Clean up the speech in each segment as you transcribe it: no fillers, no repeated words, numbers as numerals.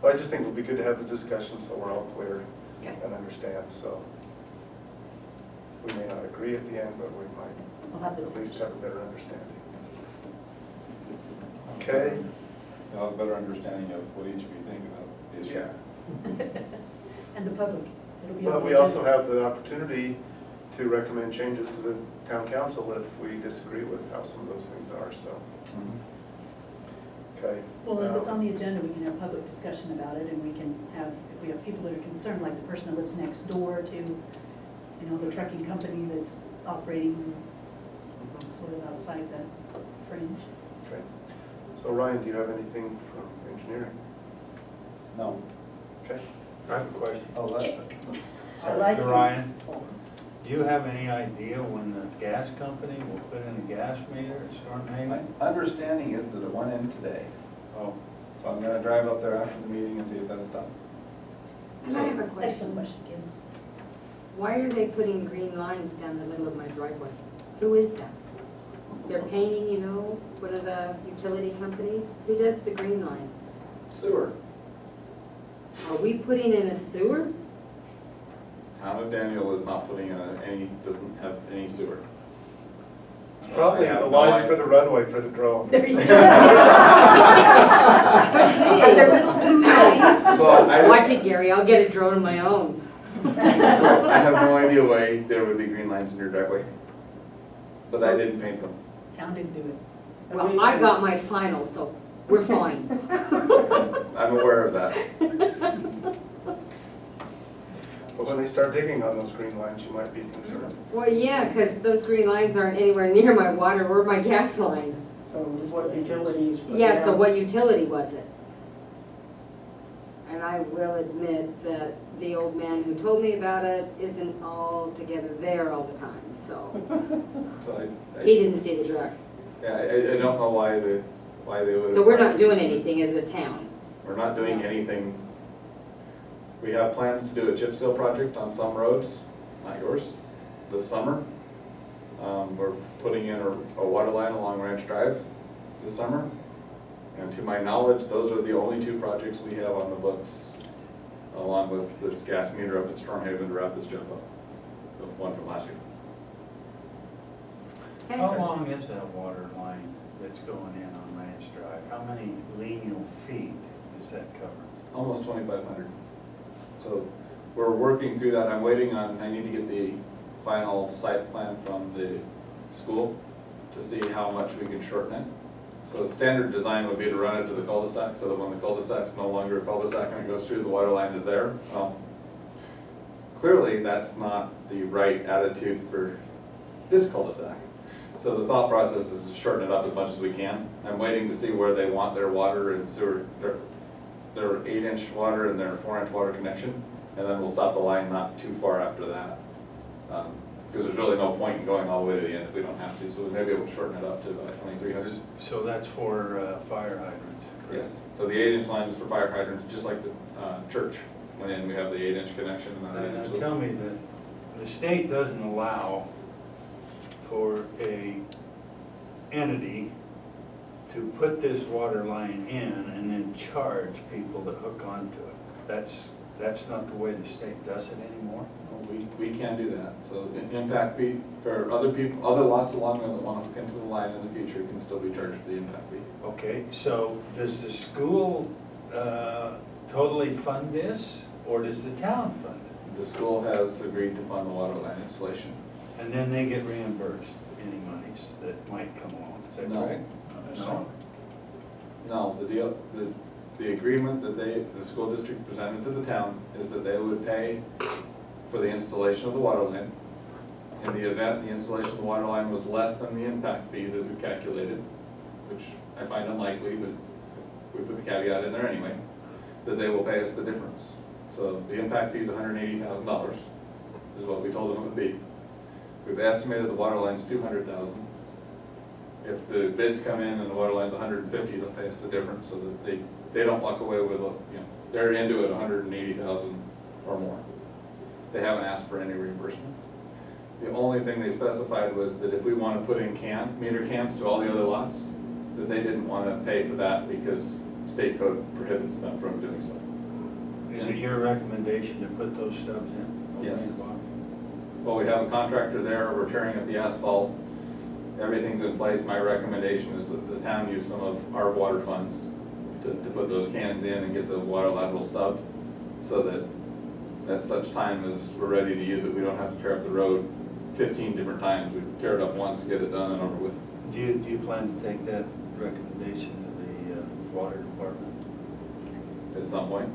Well, I just think it would be good to have the discussion so we're all clear Okay. and understand, so. We may not agree at the end, but we We'll have might the at least discussion. have a better understanding. Okay? You'll have a better understanding of what each of you think about the issue. Yeah. And the public, it'll be. But on the we also agenda. have the opportunity to recommend changes to the town council if we disagree with how some of those things are, so, Mhm. okay. Well, if it's on the agenda, we can have public discussion about it, and we can have, if we have people that are concerned, like the person that lives next door to, you know, the trucking company that's operating sort of outside that fringe. Okay. So Ryan, do you have anything from engineering? No. Okay. I have a question. Oh, that's. I like you. Ryan, do you have any idea when the gas company will put in a gas meter at Storm My Haven? understanding is that it went in today, Oh, so I'm gonna drive up there after the meeting and see if that's done. And I have a Excellent question. question, Kim. Why are they putting green lines down the middle of my driveway? Who is that? They're painting, you know, what are the utility companies? Who does the green line? Sewer. Are we putting in a sewer? Town of Daniel is not putting in any, doesn't have any sewer. Probably I have the no lines idea. for the runway for the drone. There you go. Are there little blue lines? Well, I- Watch it, Gary, I'll get a drone of my own. I have no idea why there would be green lines in your driveway. But I didn't paint them. Town didn't do it. Well, I got my final, so we're fine. I'm aware of that. But when they start digging on those green lines, you might be concerned. Well, yeah, because those green lines aren't anywhere near my water or my gas line. So what utilities? Yeah, so what utility was it? And I will admit that the old man who told me about it isn't altogether there all the time, so. So He didn't see the truck. Yeah, I don't know why they would. So we're not doing anything as a town. We're not doing anything. We have plans to do a chip seal project on some roads, not yours, this summer. We're putting in a water line along Ranch Drive this summer. And to my knowledge, those are the only two projects we have on the books, along with this gas meter up at Storm Haven to wrap this jump up, the one from last year. Okay. how long is that water line that's going in on Ranch Drive? How many lineal feet does that cover? Almost 2,500. So we're working through that. I'm waiting on, I need to get the final site plan from the school to see how much we can shorten it. So standard design would be to run it to the cul-de-sac, so that when the cul-de-sac's no longer a cul-de-sac and it goes through, the water line is there. Clearly, that's not the right attitude for this cul-de-sac. So the thought process is to shorten it up as much as we can. I'm waiting to see where they want their water and sewer, their 8-inch water and their 4-inch water connection, and then we'll stop the line not too far after that. Because there's really no point in going all the way to the end if we don't have to, so we may be able to shorten it up to about 2,300. So that's for fire hydrants, correct? Yes, so the 8-inch line is for fire hydrants, just like the church. Went in, we have the 8-inch connection and then Now, 8-inch. tell me that the state doesn't allow for a entity to put this water line in and then charge people to hook onto it. That's not the way the state does it anymore? We can do that, so the impact fee for other people, other lots along there that want to hook into the line in the future can still be charged for the impact fee. Okay, so does the school totally fund this, or does the town fund it? The school has agreed to fund the water line installation. And then they get reimbursed any monies that might come along, is that No. correct? No. No, the deal, the agreement that the school district presented to the town is that they would pay for the installation of the water line. In the event the installation of the water line was less than the impact fee that we calculated, which I find unlikely, but we put the caveat in there anyway, that they will pay us the difference. So the impact fee is $180,000, is what we told them it would be. We've estimated the water line's $200,000. If the bids come in and the water line's $150,000, they'll pay us the difference so that they don't walk away with, they're into it $180,000 or more. They haven't asked for any reimbursement. The only thing they specified was that if we want to put in meter cans to all the other lots, that they didn't want to pay for that because state code prohibits them from doing so. Is it your recommendation to put those stubs in? Those Yes. main blocks? Well, we have a contractor there, we're tearing up the asphalt, everything's in place. My recommendation is that the town use some of our water funds to put those cannons in and get the water lateral stubbed, so that at such time as we're ready to use it, we don't have to tear up the road 15 different times. We tear it up once, get it done and over with. Do you plan to take that recommendation to the water department? At some point.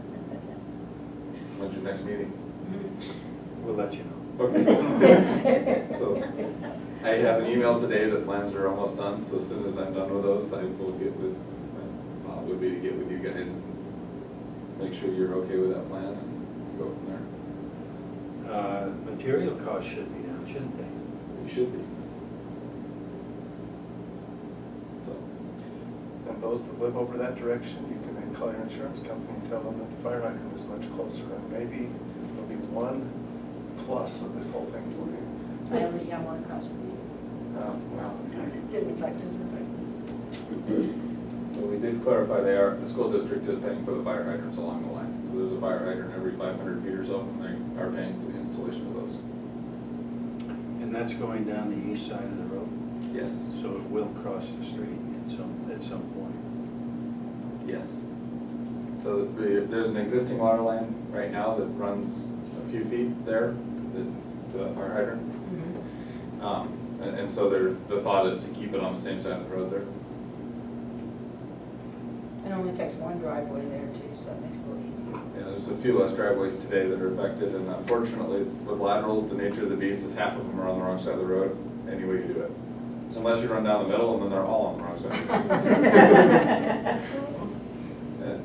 When's your next meeting? We'll let you know. Okay. So, I have an email today that plans are almost done, so as soon as I'm done with those, I will get with, would be to get with you guys and make sure you're okay with that plan and go from there. Material costs should be down, shouldn't they? You should be. So, And those that live over that direction, you can then call your insurance company and tell them that the fire hydrant is much closer, and maybe there'll be one plus of this whole thing for you. I only have one across from you. Well, Didn't affect me. so we did clarify the school district is paying for the fire hydrants along the line. So there's a fire hydrant every 500 feet or so, and they are paying for the installation of those. And that's going down the east side of the road, Yes. so it will cross the street at some point. Yes. So there's an existing water line right now that runs a few feet there, to that fire hydrant. And so the thought is to keep it on the same side of the road there. It only affects one driveway there too, so that makes it a little easier. Yeah, there's a few less driveways today that are affected, and unfortunately, with laterals, the nature of the beast is half of them are on the wrong side of the road, any way you do it. Unless you run down the middle, and then they're all on the wrong side.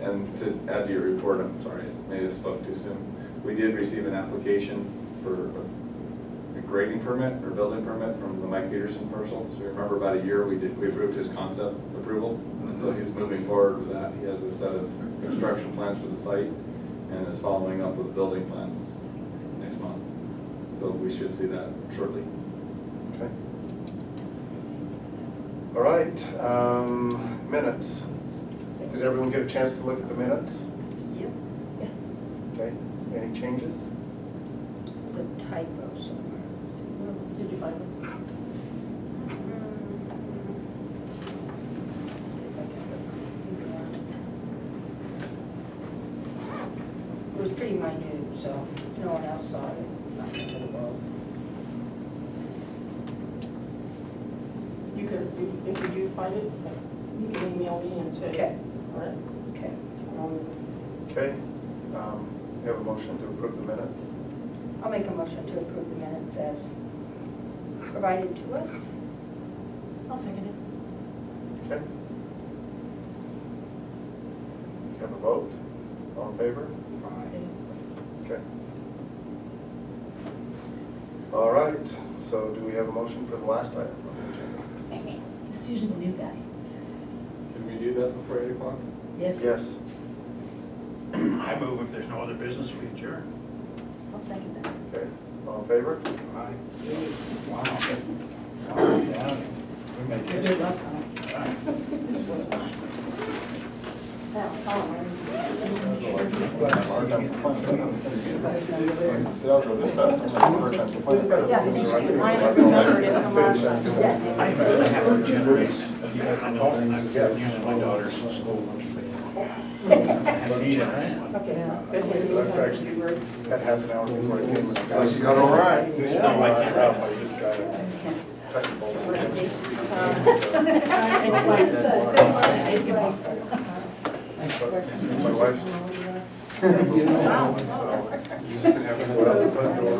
And to add to your report, I'm sorry, I may have spoke too soon. We did receive an application for a grading permit or building permit from the Mike Peterson parcel. So you remember about a year, we approved his concept approval, and so he's moving forward with that. He has a set of construction plans for the site and is following up with building plans next month. So we should see that shortly. okay. All right, minutes. Did everyone get a chance to look at the minutes? Yep. Okay, any changes? There's a typo somewhere. Let's see. Did you find it? See if I can put my finger on it. It was pretty minute, so if no one else saw it, not the end of the world. You could, if you find it, you can email me and say. Okay. All right. Okay. Okay, we have a motion to approve the minutes. I'll make a motion to approve the minutes as provided to us. I'll second it. Okay. Have a vote, all in favor? Okay. All right, so do we have a motion for the last item on the agenda? This is usually the new guy. Can we do that before 8 o'clock? Yes? Yes, I move if there's no other business, we adjourn. I'll second that. okay, all in favor? Wow. Wow, yeah. We make You're history. welcome. Yes, thank you. Mine, I remembered it from last time. Yeah. I have a generator. I know, I'm using my daughter's school. I have a generator. I've actually had half an hour before I came. You got all right. No, I can't. I just got it. It's your baseball. My wife's. So, you just have to have it at the front door.